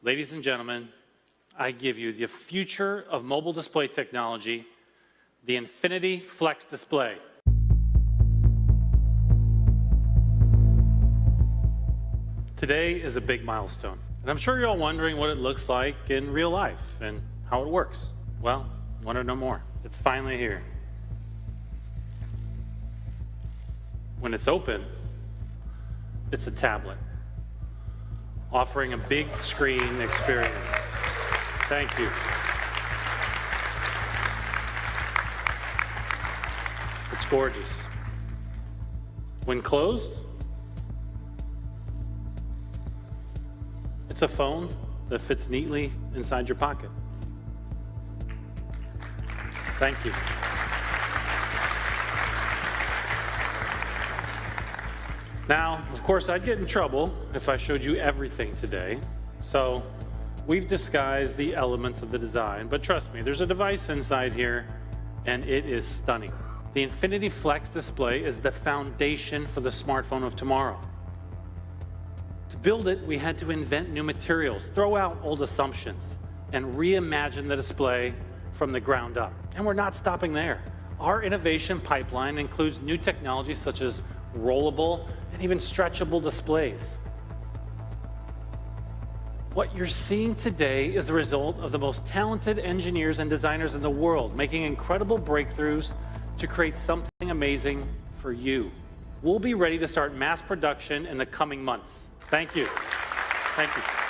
Ladies and gentlemen, I give you the future of mobile display technology, the Infinity Flex Display. Today is a big milestone, and I'm sure you're all wondering what it looks like in real life and how it works. Well, want to know more? It's finally here. When it's open, it's a tablet, offering a big screen experience. Thank you. It's gorgeous. When closed, it's a phone that fits neatly inside your pocket. Thank you. Now, of course, I'd get in trouble if I showed you everything today. So we've disguised the elements of the design, but trust me, there's a device inside here, and it is stunning. The Infinity Flex Display is the foundation for the smartphone of tomorrow. To build it, we had to invent new materials, throw out old assumptions, and reimagine the display from the ground up. And we're not stopping there. Our innovation pipeline includes new technologies such as rollable and even stretchable displays. What you're seeing today is the result of the most talented engineers and designers in the world making incredible breakthroughs to create something amazing for you. We'll be ready to start mass production in the coming months. Thank you. Thank you.